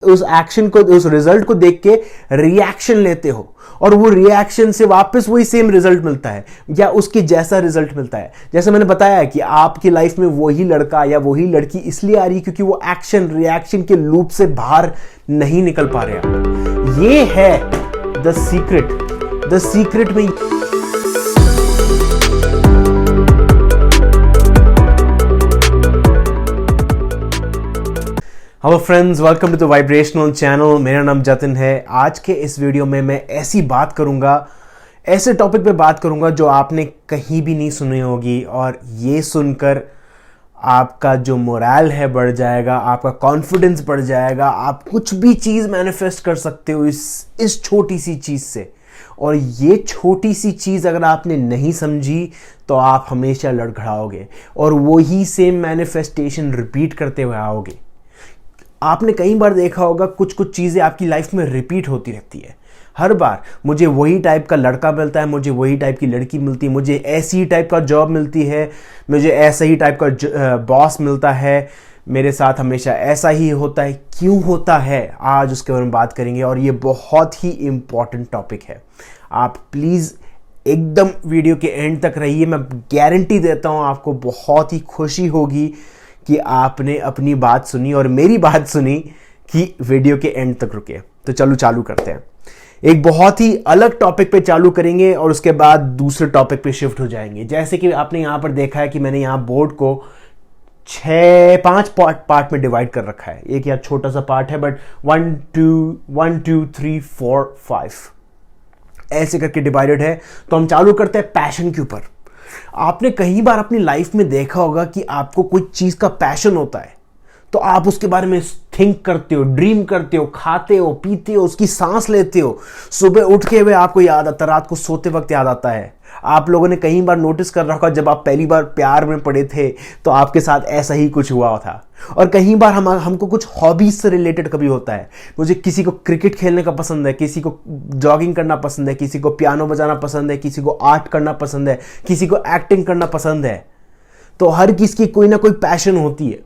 उस एक्शन को, उस रिजल्ट को देख के रिएक्शन लेते हो और वो रिएक्शन से वापस वही सेम रिजल्ट मिलता है या उसके जैसा रिजल्ट मिलता है। जैसे मैंने बताया कि आपकी लाइफ में वही लड़का या वही लड़की इसलिए आ रही है क्योंकि वो एक्शन रिएक्शन के लूप से बाहर नहीं निकल पा रहे आप। ये है द सीक्रेट में। Hello friends, welcome to the vibrational channel. मेरा नाम जतिन है। आज के इस वीडियो में मैं ऐसी बात करूंगा, ऐसे टॉपिक पे बात करूंगा जो आपने कहीं भी नहीं सुनी होगी, और ये सुनकर आपका जो मोरल है बढ़ जाएगा, आपका कॉन्फिडेंस बढ़ जाएगा। आप कुछ भी चीज़ मैनिफेस्ट कर सकते हो इस छोटी सी चीज़ से। और ये छोटी सी चीज़ अगर आपने नहीं समझी तो आप हमेशा लड़खड़ाओगे और वही सेम मैनिफेस्टेशन रिपीट करते हुए आओगे। आपने कई बार देखा होगा कुछ चीज़ें आपकी लाइफ में रिपीट होती रहती है। हर बार मुझे वही टाइप का लड़का मिलता है, मुझे वही टाइप की लड़की मिलती है, मुझे ऐसी ही टाइप का जॉब मिलती है, मुझे ऐसा ही टाइप का बॉस मिलता है, मेरे साथ हमेशा ऐसा ही होता है। क्यों होता है, आज उसके बारे में बात करेंगे। और ये बहुत ही इम्पॉर्टेंट टॉपिक है। आप प्लीज़ एकदम वीडियो के एंड तक रहिए। मैं गारंटी देता हूँ आपको बहुत ही खुशी होगी कि आपने अपनी बात सुनी और मेरी बात सुनी कि वीडियो के एंड तक रुके। तो चलो चालू करते हैं। एक बहुत ही अलग टॉपिक पे चालू करेंगे और उसके बाद दूसरे टॉपिक पे शिफ्ट हो जाएंगे। जैसे कि आपने यहाँ पर देखा है कि मैंने यहाँ बोर्ड को 5 पार्ट में डिवाइड कर रखा है। एक यार छोटा सा पार्ट है, बट 1 2 3 4 5 ऐसे करके डिवाइडेड है। तो हम चालू करते हैं पैशन के ऊपर। आपने कई बार अपनी लाइफ में देखा होगा कि आपको कोई चीज का पैशन होता है तो आप उसके बारे में थिंक करते हो, ड्रीम करते हो, खाते हो, पीते हो, उसकी सांस लेते हो। सुबह उठ के हुए आपको याद आता, रात को सोते वक्त याद आता है। आप लोगों ने कई बार नोटिस कर रखा होगा जब आप पहली बार प्यार में पड़े थे तो आपके साथ ऐसा ही कुछ हुआ था। और कई बार हमको कुछ हॉबीज से रिलेटेड कभी होता है। मुझे किसी को क्रिकेट खेलने का पसंद है, किसी को जॉगिंग करना पसंद है, किसी को पियानो बजाना पसंद है, किसी को आर्ट करना पसंद है, किसी को एक्टिंग करना पसंद है। तो हर किसी की कोई ना कोई पैशन होती है।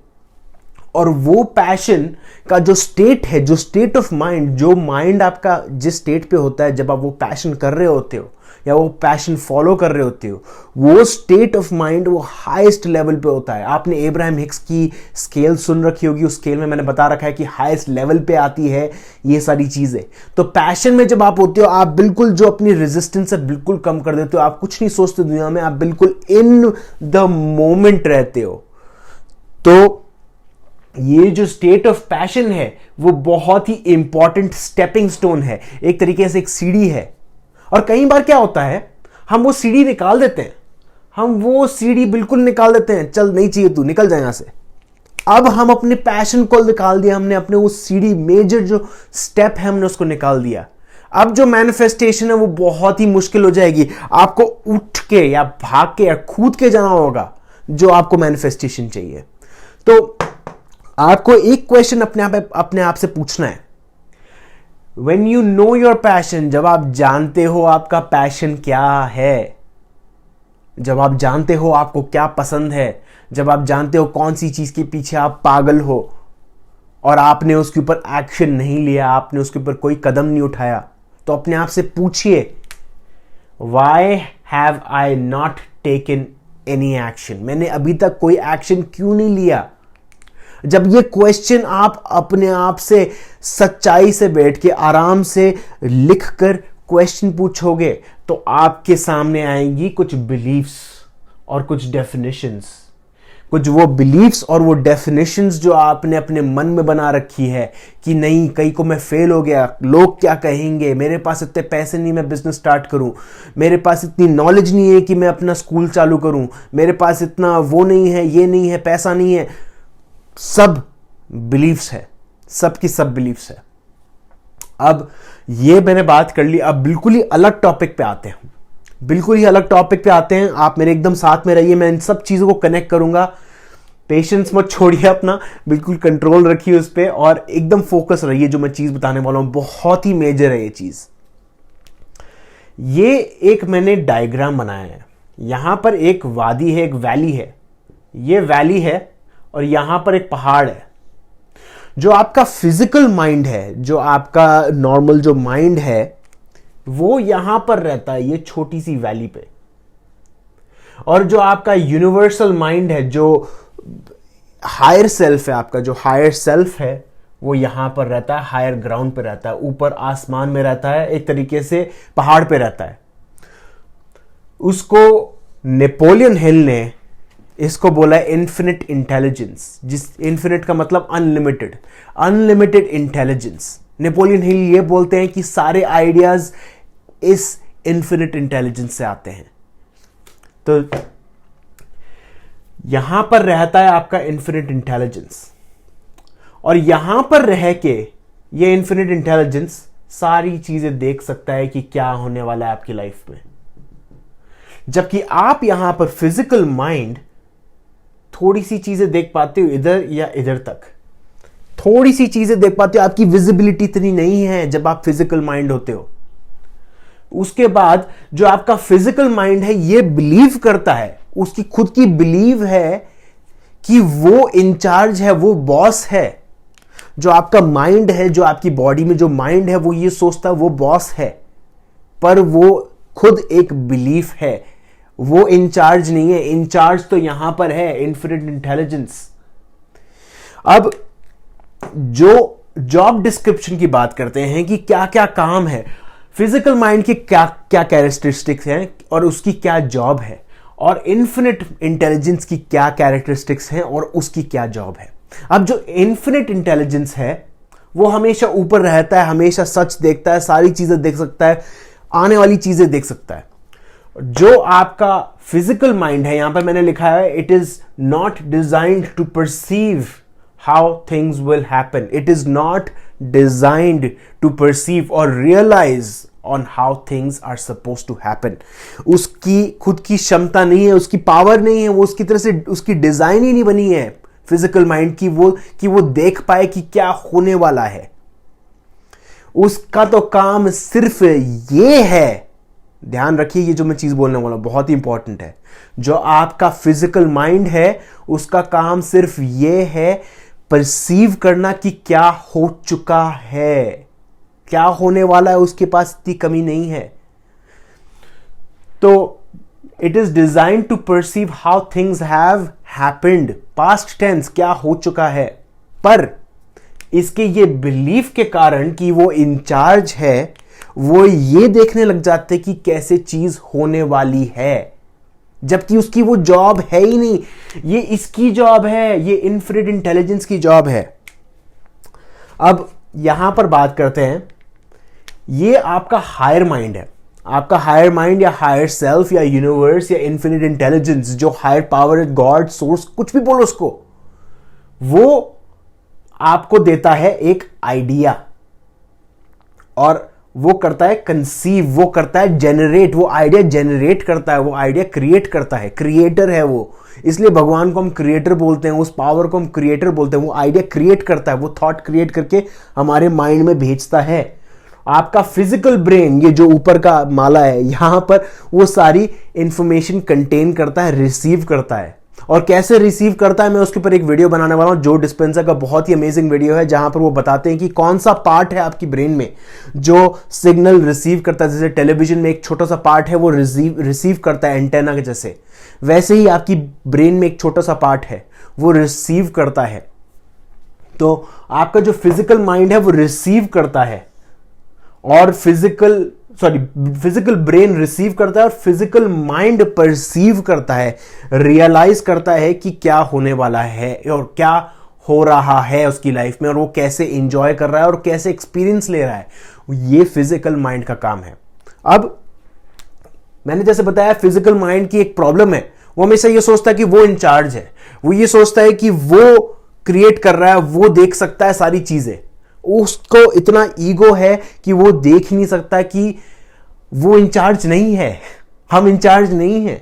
और वो पैशन का जो स्टेट है, जो स्टेट ऑफ माइंड, जो माइंड आपका जिस स्टेट पे होता है जब आप वो पैशन कर रहे होते हो या वो पैशन फॉलो कर रहे होते हो, वो स्टेट ऑफ माइंड वो हाईएस्ट लेवल पे होता है। आपने एब्राहम हिक्स की स्केल सुन रखी होगी। उस स्केल में मैंने बता रखा है कि हाईएस्ट लेवल पे आती है ये सारी चीजें। तो पैशन में जब आप होते हो, आप बिल्कुल जो अपनी रेजिस्टेंस है बिल्कुल कम कर देते हो। आप कुछ नहीं सोचते दुनिया में, आप बिल्कुल इन द मोमेंट रहते हो। तो ये जो स्टेट ऑफ पैशन है वो बहुत ही इंपॉर्टेंट स्टेपिंग स्टोन है, एक तरीके से एक सीढ़ी है। और कई बार क्या होता है, हम वो सीढ़ी निकाल देते हैं, हम वो सीढ़ी बिल्कुल निकाल देते हैं। चल नहीं चाहिए, तू निकल जाए यहां से। अब हम अपने पैशन को निकाल दिया, हमने अपने वो सीढ़ी, मेजर जो स्टेप है हमने उसको निकाल दिया। अब जो मैनिफेस्टेशन है वो बहुत ही मुश्किल हो जाएगी। आपको उठ के या भाग के या कूद के जाना होगा जो आपको मैनिफेस्टेशन चाहिए। तो आपको एक क्वेश्चन अपने आप से पूछना है। When you know your passion, जब आप जानते हो आपका पैशन क्या है, जब आप जानते हो आपको क्या पसंद है, जब आप जानते हो कौन सी चीज के पीछे आप पागल हो और आपने उसके ऊपर एक्शन नहीं लिया, आपने उसके ऊपर कोई कदम नहीं उठाया, तो अपने आप से पूछिए, Why have I not taken any action? मैंने अभी तक कोई एक्शन क्यों नहीं लिया? जब ये क्वेश्चन आप अपने आप से सच्चाई से बैठ के आराम से लिख कर क्वेश्चन पूछोगे तो आपके सामने आएंगी कुछ बिलीफ्स और कुछ डेफिनेशंस। कुछ वो बिलीफ्स और वो डेफिनेशंस जो आपने अपने मन में बना रखी है कि नहीं, कहीं को मैं फेल हो गया, लोग क्या कहेंगे, मेरे पास इतने पैसे नहीं मैं बिजनेस स्टार्ट करूं, मेरे पास इतनी नॉलेज नहीं है कि मैं अपना स्कूल चालू करूं, मेरे पास इतना वो नहीं है, ये नहीं है, पैसा नहीं है। सब बिलीफ्स है, सब की सब बिलीफ्स है। अब ये मैंने बात कर ली। अब बिल्कुल ही अलग टॉपिक पे आते हैं, बिल्कुल ही अलग टॉपिक पे आते हैं। आप मेरे एकदम साथ में रहिए, मैं इन सब चीजों को कनेक्ट करूंगा। पेशेंस मत छोड़िए अपना, बिल्कुल कंट्रोल रखिए उस पर और एकदम फोकस रहिए। जो मैं चीज बताने वाला हूं बहुत ही मेजर है ये चीज। ये एक मैंने डायग्राम बनाया है। यहां पर एक वादी है, एक वैली है, ये वैली है और यहां पर एक पहाड़ है। जो आपका फिजिकल माइंड है, जो आपका नॉर्मल जो माइंड है, वो यहां पर रहता है ये छोटी सी वैली पे। और जो आपका यूनिवर्सल माइंड है, जो हायर सेल्फ है, आपका जो हायर सेल्फ है, वो यहां पर रहता है, हायर ग्राउंड पे रहता है, ऊपर आसमान में रहता है, एक तरीके से पहाड़ पे रहता है। उसको नेपोलियन हिल ने इसको बोला है इन्फिनिट इंटेलिजेंस, जिस इन्फिनिट का मतलब unlimited, unlimited intelligence. Napoleon Hill ये बोलते हैं कि सारे आइडियाज इस इन्फिनिट इंटेलिजेंस से आते हैं। तो यहां पर रहता है आपका इन्फिनिट इंटेलिजेंस, और यहां पर रह के ये इन्फिनिट इंटेलिजेंस सारी चीजें देख सकता है कि क्या होने वाला है आपकी लाइफ में। जबकि आप यहां पर फिजिकल माइंड थोड़ी सी चीजें देख पाते हो, इधर या इधर तक थोड़ी सी चीजें देख पाते हो। आपकी विजिबिलिटी इतनी नहीं है जब आप फिजिकल माइंड होते हो। उसके बाद जो आपका फिजिकल माइंड है ये बिलीव करता है, उसकी खुद की बिलीव है कि वो इंचार्ज है, वो बॉस है। जो आपका माइंड है, जो आपकी बॉडी में जो माइंड है, वो ये सोचता है वो बॉस है, पर वो खुद एक बिलीफ है, वो इंचार्ज नहीं है। इंचार्ज तो यहां पर है इन्फिनिट इंटेलिजेंस। अब जो जॉब डिस्क्रिप्शन की बात करते हैं कि क्या क्या काम है, फिजिकल माइंड के क्या क्या कैरेक्टरिस्टिक्स हैं और उसकी क्या जॉब है, और इन्फिनिट इंटेलिजेंस की क्या कैरेक्टरिस्टिक्स हैं और उसकी क्या जॉब है। अब जो इन्फिनिट इंटेलिजेंस है वो हमेशा ऊपर रहता है, हमेशा सच देखता है, सारी चीजें देख सकता है, आने वाली चीजें देख सकता है। जो आपका फिजिकल माइंड है, यहां पर मैंने लिखा है it is not designed to perceive how things will happen, it is not designed to perceive और realise on how things are suppose to happen. उसकी खुद की क्षमता नहीं है, उसकी पावर नहीं है, वो उसकी तरह से उसकी डिजाइन ही नहीं बनी है फिजिकल माइंड की वो देख पाए कि क्या होने वाला है। उसका तो काम सिर्फ ये है, ध्यान रखिए ये जो मैं चीज बोलने वाला हूं बहुत ही इंपॉर्टेंट है। जो आपका फिजिकल माइंड है उसका काम सिर्फ ये है परसीव करना कि क्या हो चुका है, क्या होने वाला है, उसके पास इतनी कमी नहीं है। तो it is design to perceive how things have happened, past tense, क्या हो चुका है। पर इसके ये बिलीफ के कारण कि वो इंचार्ज है, वो ये देखने लग जाते कि कैसे चीज होने वाली है, जबकि उसकी वो जॉब है ही नहीं। ये इसकी जॉब है, ये इन्फिनिट इंटेलिजेंस की जॉब है। अब यहां पर बात करते हैं, ये आपका हायर माइंड है। आपका हायर माइंड या हायर सेल्फ या यूनिवर्स या इन्फिनिट इंटेलिजेंस, जो हायर पावर, गॉड, सोर्स, कुछ भी बोलो उसको, वो आपको देता है एक आइडिया और वो करता है कंसीव, वो करता है जेनरेट, वो आइडिया जेनरेट करता है, वो आइडिया क्रिएट करता है, क्रिएटर है वो। इसलिए भगवान को हम क्रिएटर बोलते हैं, उस पावर को हम क्रिएटर बोलते हैं। वो आइडिया क्रिएट करता है, वो थॉट क्रिएट करके हमारे माइंड में भेजता है। आपका फिजिकल ब्रेन, ये जो ऊपर का माला है, यहां पर वो सारी इंफॉर्मेशन कंटेन करता है, रिसीव करता है। और कैसे रिसीव करता है मैं उसके ऊपर एक वीडियो बनाने वाला हूं, जो डिस्पेंसर का बहुत ही अमेजिंग वीडियो है, जहां पर वो बताते हैं कि कौन सा पार्ट है आपकी ब्रेन में जो सिग्नल रिसीव करता है। जैसे टेलीविजन में एक छोटा सा पार्ट है वो रिसीव करता है एंटेना के जैसे, वैसे ही आपकी ब्रेन में एक छोटा सा पार्ट है वो रिसीव करता है। तो आपका जो फिजिकल माइंड है वो रिसीव करता है, और फिजिकल ब्रेन रिसीव करता है और फिजिकल माइंड परसीव करता है, रियलाइज करता है कि क्या होने वाला है और क्या हो रहा है उसकी लाइफ में, और वो कैसे एंजॉय कर रहा है और कैसे एक्सपीरियंस ले रहा है। ये फिजिकल माइंड का काम है। अब मैंने जैसे बताया, फिजिकल माइंड की एक प्रॉब्लम है, वो हमेशा ये सोचता है कि वो इंचार्ज है, वो ये सोचता है कि वो क्रिएट कर रहा है, वो देख सकता है सारी चीजें। उसको इतना ईगो है कि वो देख ही नहीं सकता कि वो इंचार्ज नहीं है, हम इंचार्ज नहीं हैं।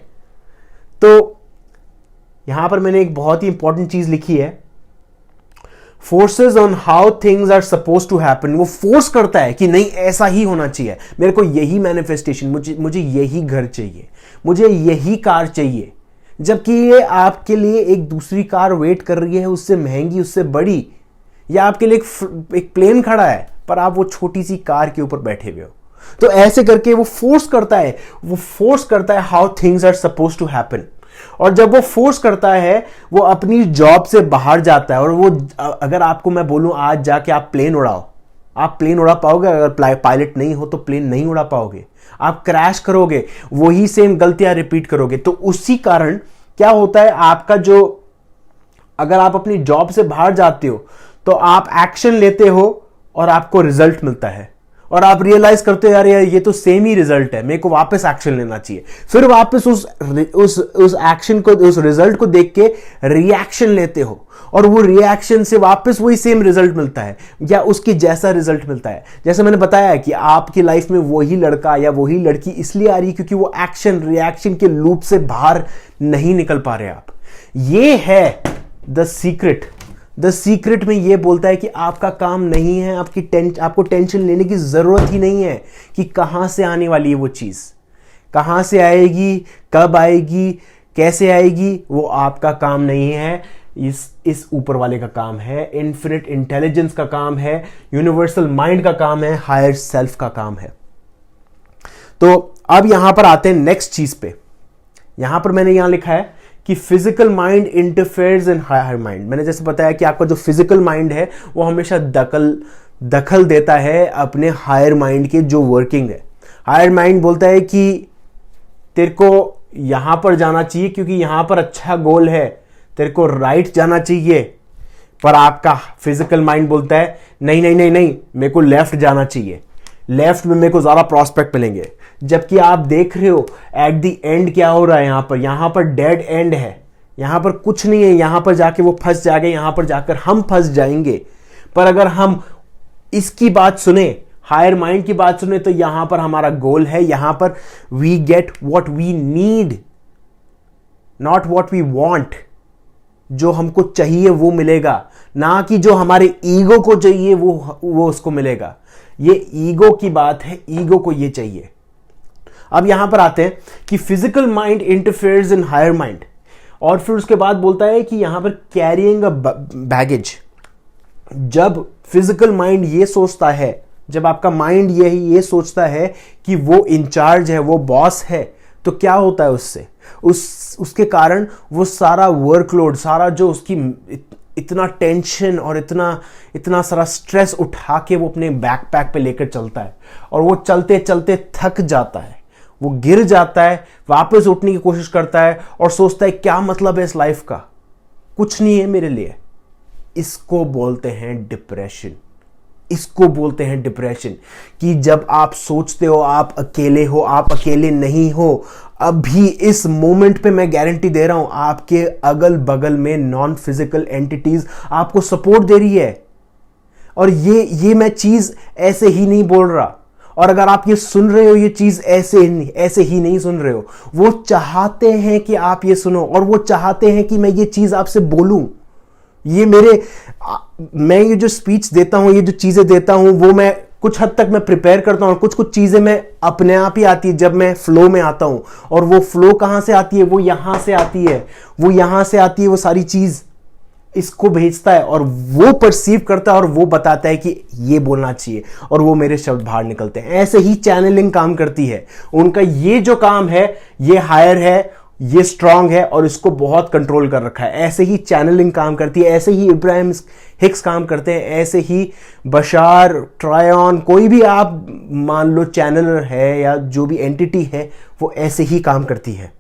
तो यहां पर मैंने एक बहुत ही इंपॉर्टेंट चीज लिखी है, forces on how things are suppose to happen. वो फोर्स करता है कि नहीं ऐसा ही होना चाहिए, मेरे को यही मैनिफेस्टेशन, मुझे यही घर चाहिए, मुझे यही कार चाहिए, जबकि ये आपके लिए एक दूसरी कार वेट कर रही है, उससे महंगी, उससे बड़ी। या आपके लिए एक प्लेन खड़ा है पर आप वो छोटी सी कार के ऊपर बैठे हुए हो। तो ऐसे करके वो फोर्स करता है how things are suppose to happen. और जब वो फोर्स करता है वो अपनी जॉब से बाहर जाता है। और वो अगर आपको मैं बोलूं आज जाके आप प्लेन उड़ाओ, आप प्लेन उड़ा पाओगे? अगर पायलट नहीं हो तो प्लेन नहीं उड़ा पाओगे, आप क्रैश करोगे, वही सेम गलतियां रिपीट करोगे। तो उसी कारण क्या होता है आपका जो, अगर आप अपनी जॉब से बाहर जाते हो तो आप एक्शन लेते हो और आपको रिजल्ट मिलता है और आप रियलाइज करते हो यार ये तो सेम ही रिजल्ट है, मेरे को वापस एक्शन लेना चाहिए। फिर वापस उस एक्शन को, उस रिजल्ट को देख के रिएक्शन लेते हो और वो रिएक्शन से वापस वही सेम रिजल्ट मिलता है या उसके जैसा रिजल्ट मिलता है। जैसे मैंने बताया कि आपकी लाइफ में वही लड़का या वही लड़की इसलिए आ रही है क्योंकि वो एक्शन रिएक्शन के लूप से बाहर नहीं निकल पा रहे आप। ये है द सीक्रेट में ये बोलता है कि आपका काम नहीं है, आपको टेंशन लेने की जरूरत ही नहीं है कि कहां से आने वाली है वो चीज, कहां से आएगी, कब आएगी, कैसे आएगी, वो आपका काम नहीं है। इस ऊपर वाले का काम है, इन्फिनिट इंटेलिजेंस का काम है, यूनिवर्सल माइंड का काम है, हायर सेल्फ का काम है। तो अब यहां पर आते हैं नेक्स्ट चीज पे। यहां पर मैंने यहां लिखा है कि physical mind interferes in higher mind. मैंने जैसे बताया कि आपका जो फिजिकल माइंड है वो हमेशा दखल देता है अपने हायर माइंड के जो वर्किंग है। हायर माइंड बोलता है कि तेरे को यहां पर जाना चाहिए क्योंकि यहां पर अच्छा गोल है, तेरे को राइट जाना चाहिए। पर आपका फिजिकल माइंड बोलता है नहीं नहीं नहीं नहीं, मेरे को लेफ्ट जाना चाहिए, लेफ्ट में मेरे को ज्यादा प्रॉस्पेक्ट मिलेंगे। जबकि आप देख रहे हो एट द एंड क्या हो रहा है, यहां पर डेड एंड है, यहां पर कुछ नहीं है, यहां पर जाके वो फंस जाएंगे, यहां पर जाकर हम फंस जाएंगे। पर अगर हम इसकी बात सुने, हायर माइंड की बात सुने, तो यहां पर हमारा गोल है, यहां पर we get what we need, not what we want. जो हमको चाहिए वो मिलेगा, ना कि जो हमारे ईगो को चाहिए वो उसको मिलेगा। ये ईगो की बात है, ईगो को ये चाहिए। अब यहां पर आते हैं कि physical mind interferes in higher mind, और फिर उसके बाद बोलता है कि यहां पर कैरिंग अ बैगेज। जब फिजिकल माइंड ये सोचता है, जब आपका माइंड ये सोचता है कि वो इंचार्ज है, वो बॉस है, तो क्या होता है उससे, उसके कारण वो सारा वर्कलोड, सारा जो उसकी इतना टेंशन और इतना सारा स्ट्रेस उठा के वो अपने बैकपैक पे लेकर चलता है और वो चलते चलते थक जाता है, वो गिर जाता है, वापस उठने की कोशिश करता है और सोचता है क्या मतलब है इस लाइफ का, कुछ नहीं है मेरे लिए। इसको बोलते हैं डिप्रेशन। इसको बोलते हैं डिप्रेशन कि जब आप सोचते हो आप अकेले हो, आप अकेले नहीं हो। अभी इस मोमेंट पे मैं गारंटी दे रहा हूं आपके अगल बगल में नॉन फिजिकल एंटिटीज आपको सपोर्ट दे रही है। और ये मैं चीज ऐसे ही नहीं बोल रहा। और अगर आप ये सुन रहे हो, ये चीज ऐसे ही नहीं सुन रहे हो, वो चाहते हैं कि आप ये सुनो और वो चाहते हैं कि मैं ये चीज आपसे बोलूं। मैं ये जो स्पीच देता हूं, ये जो चीजें देता हूं, वो मैं कुछ हद तक मैं प्रिपेयर करता हूं, कुछ चीजें मैं अपने आप ही आती है जब मैं फ्लो में आता हूं। और वो फ्लो कहां से आती है, वो यहां से आती है, वो सारी चीज इसको भेजता है और वो परसीव करता है और वो बताता है कि ये बोलना चाहिए और वो मेरे शब्द बाहर निकलते हैं। ऐसे ही चैनलिंग काम करती है। उनका ये जो काम है ये हायर है, ये स्ट्रांग है और इसको बहुत कंट्रोल कर रखा है। ऐसे ही चैनलिंग काम करती है, ऐसे ही इब्राहिम हिक्स काम करते हैं, ऐसे ही बशार, ट्रायन, कोई भी आप मान लो चैनलर है या जो भी एंटिटी है वो ऐसे ही काम करती है।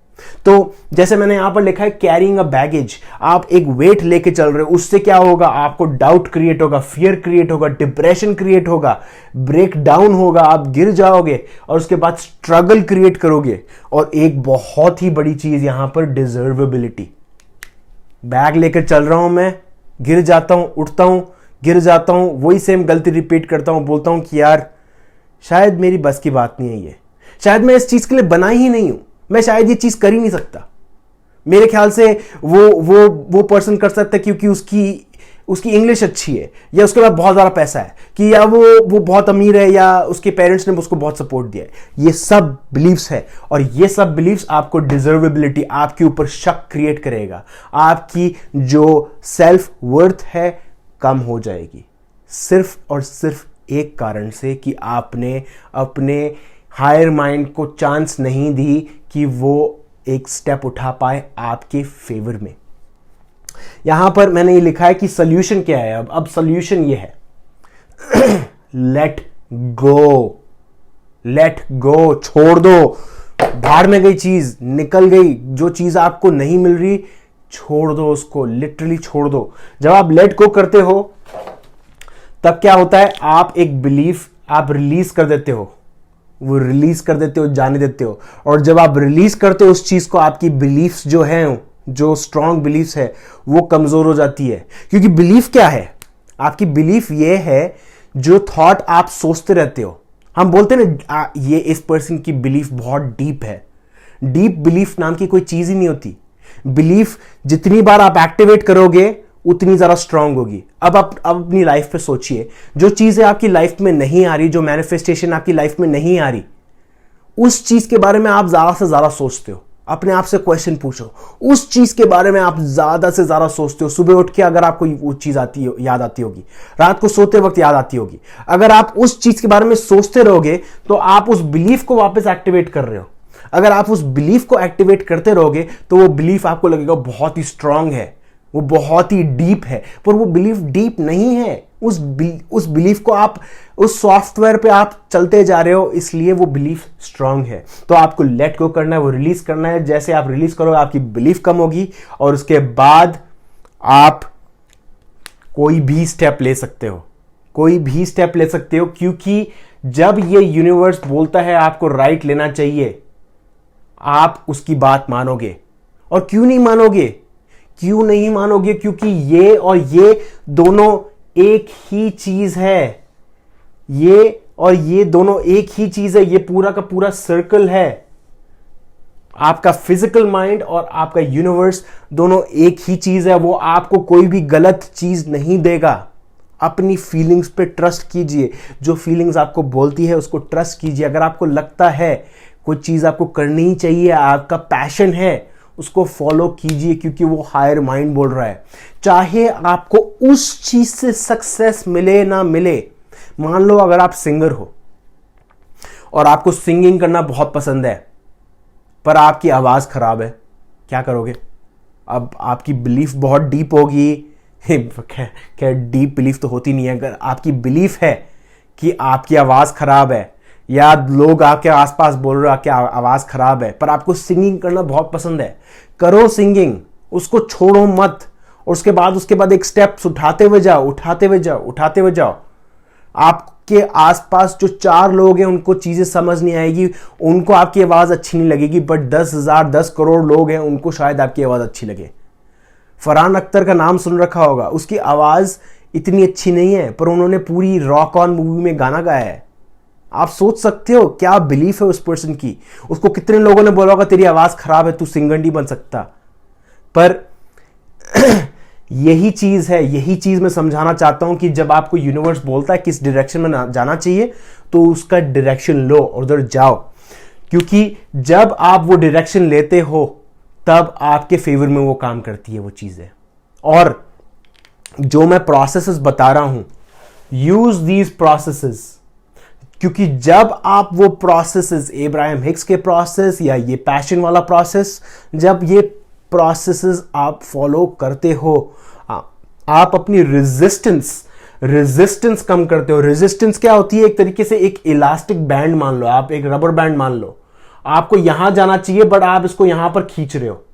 तो जैसे मैंने यहां पर लिखा है कैरिंग अ बैगेज, आप एक वेट लेके चल रहे हो, उससे क्या होगा, आपको डाउट क्रिएट होगा, फियर क्रिएट होगा, डिप्रेशन क्रिएट होगा, ब्रेक डाउन होगा, आप गिर जाओगे और उसके बाद स्ट्रगल क्रिएट करोगे। और एक बहुत ही बड़ी चीज यहां पर डिजर्वेबिलिटी। बैग लेकर चल रहा हूं मैं, गिर जाता हूं, उठता हूं, गिर जाता हूं, वही सेम गलती रिपीट करता हूं, बोलता हूं कि यार शायद मेरी बस की बात नहीं है, ये शायद मैं इस चीज के लिए बना ही नहीं हूं, मैं शायद ये चीज कर ही नहीं सकता। मेरे ख्याल से वो पर्सन कर सकता है क्योंकि उसकी इंग्लिश अच्छी है, या उसके पास बहुत ज्यादा पैसा है, कि या वो बहुत अमीर है, या उसके पेरेंट्स ने उसको बहुत सपोर्ट दिया है। ये सब बिलीव्स है और ये सब बिलीव्स आपको डिजर्वेबिलिटी, आपके ऊपर शक क्रिएट करेगा, आपकी जो सेल्फ वर्थ है कम हो जाएगी, सिर्फ और सिर्फ एक कारण से कि आपने अपने हायर माइंड को चांस नहीं दी कि वो एक स्टेप उठा पाए आपके फेवर में। यहां पर मैंने ये लिखा है कि सोल्यूशन क्या है। अब सोल्यूशन ये है लेट गो, लेट गो, छोड़ दो। बाहर में गई चीज, निकल गई, जो चीज आपको नहीं मिल रही छोड़ दो उसको, लिटरली छोड़ दो। जब आप लेट गो करते हो तब क्या होता है, आप एक बिलीफ आप रिलीज कर देते हो, वो रिलीज कर देते हो, जाने देते हो। और जब आप रिलीज करते हो उस चीज को, आपकी बिलीफ्स जो है, जो स्ट्रॉन्ग बिलीफ्स है, वो कमजोर हो जाती है। क्योंकि बिलीफ क्या है, आपकी बिलीफ ये है जो थॉट आप सोचते रहते हो। हम बोलते हैं ना ये इस पर्सन की बिलीफ बहुत डीप है। डीप बिलीफ नाम की कोई चीज ही नहीं होती। बिलीफ जितनी बार आप एक्टिवेट करोगे उतनी ज्यादा स्ट्रांग होगी। अब आप अपनी लाइफ पे सोचिए, जो चीजें आपकी लाइफ में नहीं आ रही, जो मैनिफेस्टेशन आपकी लाइफ में नहीं आ रही, उस चीज के बारे में आप ज्यादा से ज्यादा सोचते हो। अपने आप से क्वेश्चन पूछो, उस चीज के बारे में आप ज्यादा से ज्यादा सोचते हो। सुबह उठ के अगर आपको वो चीज याद आती होगी, रात को सोते वक्त याद आती होगी, अगर आप उस चीज के बारे में सोचते रहोगे तो आप उस बिलीफ को वापस एक्टिवेट कर रहे हो। अगर आप उस बिलीफ को एक्टिवेट करते रहोगे तो वो बिलीफ आपको लगेगा बहुत ही स्ट्रांग है, वो बहुत ही डीप है, पर वो बिलीफ डीप नहीं है। उस बिलीफ को आप उस सॉफ्टवेयर पे आप चलते जा रहे हो, इसलिए वो बिलीफ स्ट्रांग है। तो आपको लेट गो करना है, वो रिलीज करना है। जैसे आप रिलीज करोगे आपकी बिलीफ कम होगी और उसके बाद आप कोई भी स्टेप ले सकते हो, कोई भी स्टेप ले सकते हो। क्योंकि जब ये यूनिवर्स बोलता है आपको राइट लेना चाहिए, आप उसकी बात मानोगे। और क्यों नहीं मानोगे, क्यों नहीं मानोगे? क्योंकि ये और ये दोनों एक ही चीज है। ये और ये दोनों एक ही चीज है। ये पूरा का पूरा सर्कल है। आपका फिजिकल माइंड और आपका यूनिवर्स दोनों एक ही चीज है। वो आपको कोई भी गलत चीज नहीं देगा। अपनी फीलिंग्स पे ट्रस्ट कीजिए। जो फीलिंग्स आपको बोलती है उसको ट्रस्ट कीजिए। अगर आपको लगता है कोई चीज आपको करनी ही चाहिए, आपका पैशन है, उसको फॉलो कीजिए, क्योंकि वो हायर माइंड बोल रहा है। चाहे आपको उस चीज से सक्सेस मिले ना मिले। मान लो अगर आप सिंगर हो और आपको सिंगिंग करना बहुत पसंद है, पर आपकी आवाज खराब है, क्या करोगे? अब आपकी बिलीफ बहुत डीप होगी। खैर डीप बिलीफ तो होती नहीं है। अगर आपकी बिलीफ है कि आपकी आवाज खराब है, या लोग आपके आसपास बोल रहे हो कि आवाज खराब है, पर आपको सिंगिंग करना बहुत पसंद है, करो सिंगिंग, उसको छोड़ो मत। और उसके बाद एक स्टेप्स उठाते हुए जाओ, उठाते हुए जाओ। आपके आसपास जो 4 लोग हैं उनको चीजें समझ नहीं आएगी, उनको आपकी आवाज अच्छी नहीं लगेगी, बट 10,000 10 करोड़ लोग हैं, उनको शायद आपकी आवाज अच्छी लगे। फरहान अख्तर का नाम सुन रखा होगा, उसकी आवाज इतनी अच्छी नहीं है, पर उन्होंने पूरी रॉक ऑन मूवी में गाना गाया है। आप सोच सकते हो क्या बिलीफ है उस पर्सन की। उसको कितने लोगों ने बोला होगा तेरी आवाज खराब है, तू सिंगर नहीं बन सकता। पर यही चीज है, यही चीज मैं समझाना चाहता हूं कि जब आपको यूनिवर्स बोलता है किस डायरेक्शन में जाना चाहिए, तो उसका डायरेक्शन लो और उधर जाओ। क्योंकि जब आप वो डायरेक्शन लेते हो तब आपके फेवर में वो काम करती है वो चीजें। और जो मैं प्रोसेसेस बता रहा हूं, यूज दीज प्रोसेसेस। क्योंकि जब आप वो प्रोसेसेस, अब्राहम हिक्स के प्रोसेस या ये पैशन वाला प्रोसेस, जब ये प्रोसेसेस आप फॉलो करते हो, आप अपनी रेजिस्टेंस कम करते हो। रेजिस्टेंस क्या होती है? एक तरीके से एक इलास्टिक बैंड मान लो, आप एक रबर बैंड मान लो। आपको यहां जाना चाहिए बट आप इसको यहां पर खींच रहे हो,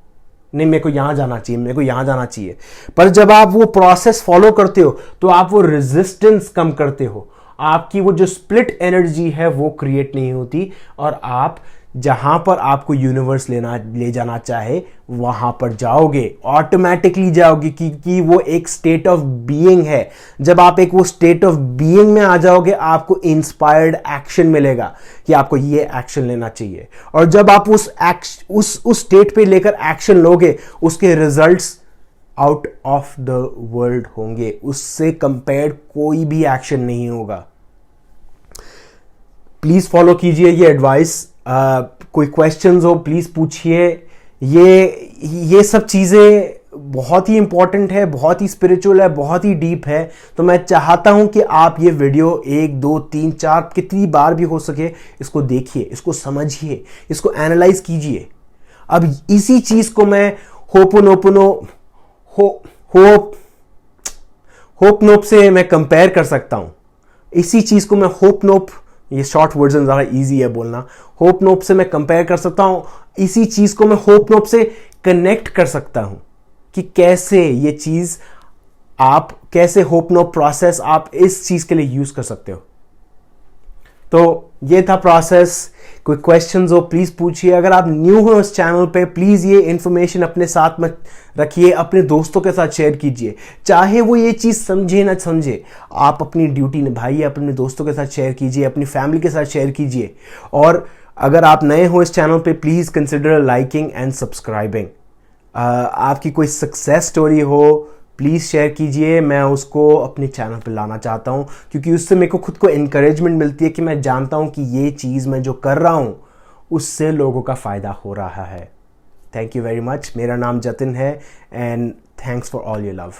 नहीं मेरे को यहां जाना चाहिए, मेरे को यहां जाना चाहिए। पर जब आप वो प्रोसेस फॉलो करते हो तो आप वो रेजिस्टेंस कम करते हो। आपकी वो जो स्प्लिट एनर्जी है वो क्रिएट नहीं होती, और आप जहां पर आपको यूनिवर्स ले जाना चाहे वहां पर जाओगे, ऑटोमेटिकली जाओगे, क्योंकि वो एक स्टेट ऑफ बीइंग है। जब आप एक वो स्टेट ऑफ बीइंग में आ जाओगे, आपको इंस्पायर्ड एक्शन मिलेगा कि आपको ये एक्शन लेना चाहिए। और जब आप उस स्टेट पे लेकर एक्शन लोगे, उसके results out of the world होंगे। उससे कंपेयर्ड कोई भी एक्शन नहीं होगा। प्लीज फॉलो कीजिए ये एडवाइस। कोई क्वेश्चंस हो प्लीज पूछिए। ये सब चीजें बहुत ही इंपॉर्टेंट है, बहुत ही स्पिरिचुअल है, बहुत ही डीप है। तो मैं चाहता हूं कि आप ये वीडियो 1 2 3 4 कितनी बार भी हो सके इसको देखिए, इसको समझिए, इसको एनालाइज कीजिए। अब इसी चीज को मैं होप नोप से मैं कंपेयर कर सकता हूं। इसी चीज को मैं होप नोप, ये शॉर्ट वर्जन ज़्यादा इजी है बोलना, होप नोप से मैं कंपेयर कर सकता हूं। इसी चीज को मैं होप नोप से कनेक्ट कर सकता हूं कि कैसे ये चीज आप, कैसे होप नोप प्रोसेस आप इस चीज के लिए यूज कर सकते हो। तो ये था प्रोसेस। कोई क्वेश्चंस हो प्लीज पूछिए। अगर आप न्यू हो इस चैनल पे, प्लीज ये इंफॉर्मेशन अपने साथ में रखिए, अपने दोस्तों के साथ शेयर कीजिए। चाहे वो ये चीज समझे ना समझे, आप अपनी ड्यूटी निभाइए, अपने दोस्तों के साथ शेयर कीजिए, अपनी फैमिली के साथ शेयर कीजिए। और अगर आप नए हो इस चैनल पे, please consider liking and subscribing. आपकी कोई सक्सेस स्टोरी हो प्लीज़ शेयर कीजिए, मैं उसको अपने चैनल पे लाना चाहता हूँ, क्योंकि उससे मेरे को खुद को इनकरेजमेंट मिलती है कि मैं जानता हूँ कि ये चीज़ मैं जो कर रहा हूँ उससे लोगों का फ़ायदा हो रहा है। Thank you very much. मेरा नाम जतिन है and thanks for all your love.